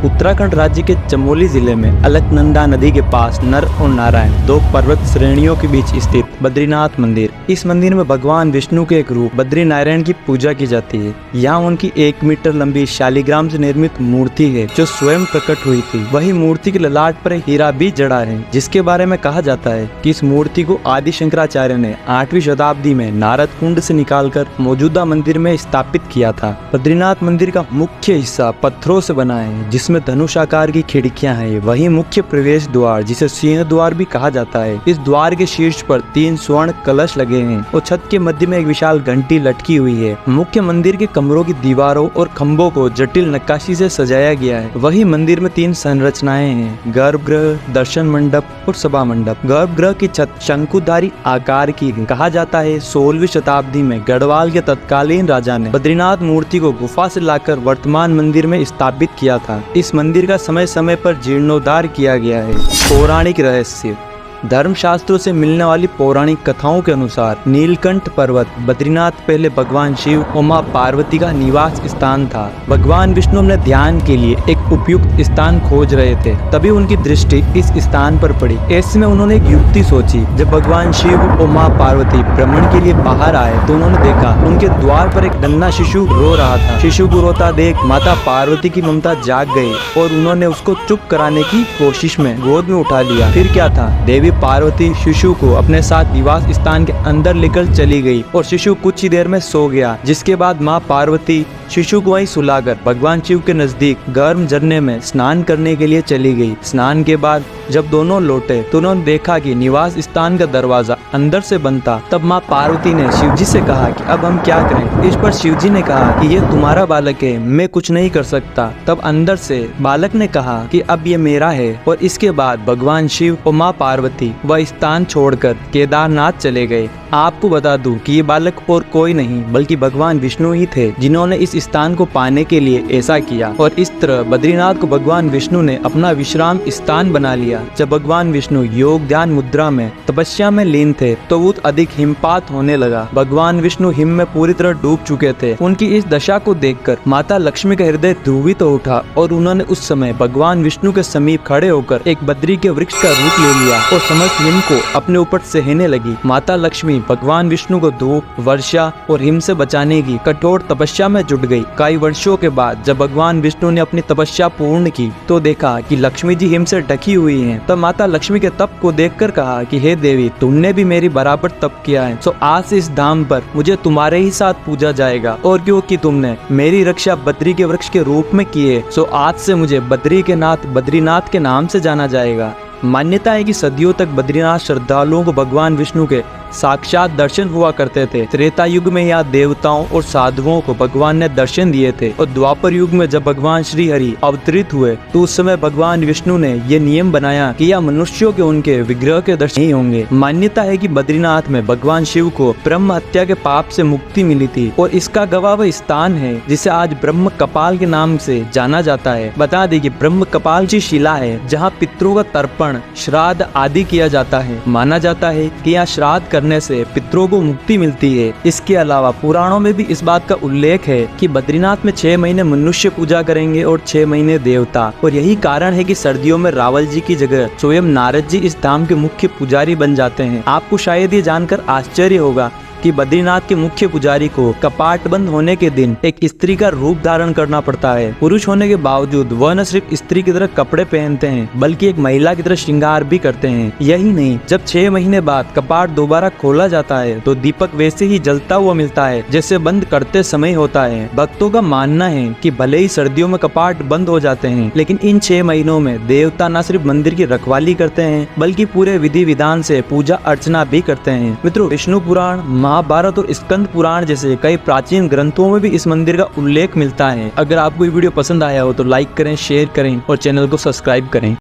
उत्तराखंड राज्य के चमोली जिले में अलकनंदा नदी के पास नर और नारायण दो पर्वत श्रेणियों के बीच स्थित बद्रीनाथ मंदिर। इस मंदिर में भगवान विष्णु के एक रूप बद्री नारायण की पूजा की जाती है। यहाँ उनकी 1 मीटर लंबी शालिग्राम से निर्मित मूर्ति है जो स्वयं प्रकट हुई थी। वही मूर्ति के ललाट पर हीरा भी जड़ा है, जिसके बारे में कहा जाता है कि इस मूर्ति को आदि शंकराचार्य ने 8वीं शताब्दी में नारद कुंड से निकालकर मौजूदा मंदिर में स्थापित किया था। बद्रीनाथ मंदिर का मुख्य हिस्सा पत्थरों से बना है, जिसमें धनुष आकार की खिड़कियां हैं। वही मुख्य प्रवेश द्वार, जिसे सिंह द्वार भी कहा जाता है, इस द्वार के शीर्ष पर 3 स्वर्ण कलश लगे हैं और छत के मध्य में एक विशाल घंटी लटकी हुई है। मुख्य मंदिर के कमरों की दीवारों और खम्भों को जटिल नक्काशी से सजाया गया है। वही मंदिर में 3 संरचनाएं हैं: गर्भगृह, दर्शन मंडप और सभा मंडप। गर्भगृह की छत शंकुधारी आकार की है। कहा जाता है 16वीं शताब्दी में गढ़वाल के तत्कालीन राजा ने बद्रीनाथ मूर्ति को गुफा से लाकर वर्तमान मंदिर में स्थापित किया था। इस मंदिर का समय समय पर जीर्णोद्धार किया गया है। पौराणिक रहस्य। धर्मशास्त्रों से मिलने वाली पौराणिक कथाओं के अनुसार नीलकंठ पर्वत बद्रीनाथ पहले भगवान शिव और मां पार्वती का निवास स्थान था। भगवान विष्णु अपने ध्यान के लिए एक उपयुक्त स्थान खोज रहे थे, तभी उनकी दृष्टि इस स्थान पर पड़ी। ऐसे में उन्होंने एक युक्ति सोची। जब भगवान शिव और मां पार्वती भ्रमण के लिए बाहर आए तो उन्होंने देखा उनके द्वार पर एक नन्हा शिशु रो रहा था। शिशु को रोता देख माता पार्वती की ममता जाग गई और उन्होंने उसको चुप कराने की कोशिश में गोद में उठा लिया। फिर क्या था, देवी पार्वती शिशु को अपने साथ निवास स्थान के अंदर लेकर चली गई और शिशु कुछ ही देर में सो गया। जिसके बाद मां पार्वती शिशु को वहीं सुलाकर भगवान शिव के नजदीक गर्म झरने में स्नान करने के लिए चली गई। स्नान के बाद जब दोनों लौटे तो उन्होंने देखा कि निवास स्थान का दरवाजा अंदर से बंद था। तब मां पार्वती ने शिव जी से कहा कि अब हम क्या करें। इस पर शिव जी ने कहा कि ये तुम्हारा बालक है, मैं कुछ नहीं कर सकता। तब अंदर से बालक ने कहा कि अब ये मेरा है। और इसके बाद भगवान शिव और मां पार्वती वह स्थान छोड़कर केदारनाथ चले गए। आपको बता दूं कि ये बालक और कोई नहीं बल्कि भगवान विष्णु ही थे, जिन्होंने इस स्थान को पाने के लिए ऐसा किया। और इस तरह बद्रीनाथ को भगवान विष्णु ने अपना विश्राम स्थान बना लिया। जब भगवान विष्णु योग ध्यान मुद्रा में तपस्या में लीन थे तो बहुत अधिक हिमपात होने लगा। भगवान विष्णु हिम में पूरी तरह डूब चुके थे। उनकी इस दशा को देखकर माता लक्ष्मी का हृदय ध्रुवित हो उठा और उन्होंने उस समय भगवान विष्णु के समीप खड़े होकर एक बद्री के वृक्ष का रूप ले लिया और समस्त हिम को अपने ऊपर सहने लगी। माता लक्ष्मी भगवान विष्णु को धूप, वर्षा और हिम से बचाने की कठोर तपस्या में जुट गई। कई वर्षों के बाद जब भगवान विष्णु ने अपनी तपस्या पूर्ण की तो देखा कि लक्ष्मी जी हिम से ढकी हुई हैं। तब माता लक्ष्मी के तप को देखकर कहा कि हे देवी, तुमने भी मेरी बराबर तप किया है, सो आज से इस धाम पर मुझे तुम्हारे ही साथ पूजा जाएगा। और क्योंकि तुमने मेरी रक्षा बद्री के वृक्ष के रूप में की है, सो आज से मुझे बद्री के नाथ बद्रीनाथ के नाम से जाना जाएगा। मान्यता है कि सदियों तक बद्रीनाथ श्रद्धालुओं को भगवान विष्णु के साक्षात दर्शन हुआ करते थे। त्रेता युग में यहाँ देवताओं और साधुओं को भगवान ने दर्शन दिए थे और द्वापर युग में जब भगवान श्री हरि अवतरित हुए तो उस समय भगवान विष्णु ने ये नियम बनाया कि यह मनुष्यों के उनके विग्रह के दर्शन नहीं होंगे। मान्यता है कि बद्रीनाथ में भगवान शिव को ब्रह्म हत्या के पाप से मुक्ति मिली थी और इसका गवाह वह स्थान है जिसे आज ब्रह्म कपाल के नाम से जाना जाता है। बता दें कि ब्रह्म कपाल की शिला है जहाँ पितरों का तर्पण, श्राद्ध आदि किया जाता है। माना जाता है कि यहाँ श्राद्ध करने से पितरों को मुक्ति मिलती है। इसके अलावा पुराणों में भी इस बात का उल्लेख है कि बद्रीनाथ में 6 महीने मनुष्य पूजा करेंगे और 6 महीने देवता। और यही कारण है कि सर्दियों में रावल जी की जगह स्वयं नारद जी इस धाम के मुख्य पुजारी बन जाते हैं। आपको शायद ये जानकर आश्चर्य होगा कि बद्रीनाथ के मुख्य पुजारी को कपाट बंद होने के दिन एक स्त्री का रूप धारण करना पड़ता है। पुरुष होने के बावजूद वह न सिर्फ स्त्री की तरह कपड़े पहनते हैं बल्कि एक महिला की तरह श्रृंगार भी करते हैं। यही नहीं, जब 6 महीने बाद कपाट दोबारा खोला जाता है तो दीपक वैसे ही जलता हुआ मिलता है जैसे बंद करते समय होता है। भक्तों का मानना है कि भले ही सर्दियों में कपाट बंद हो जाते हैं, लेकिन इन 6 महीनों में देवता न सिर्फ मंदिर की रखवाली करते हैं बल्कि पूरे विधि विधान से पूजा अर्चना भी करते हैं। मित्रों, विष्णु पुराण, महाभारत और स्कंद पुराण जैसे कई प्राचीन ग्रंथों में भी इस मंदिर का उल्लेख मिलता है। अगर आपको ये वीडियो पसंद आया हो तो लाइक करें, शेयर करें और चैनल को सब्सक्राइब करें।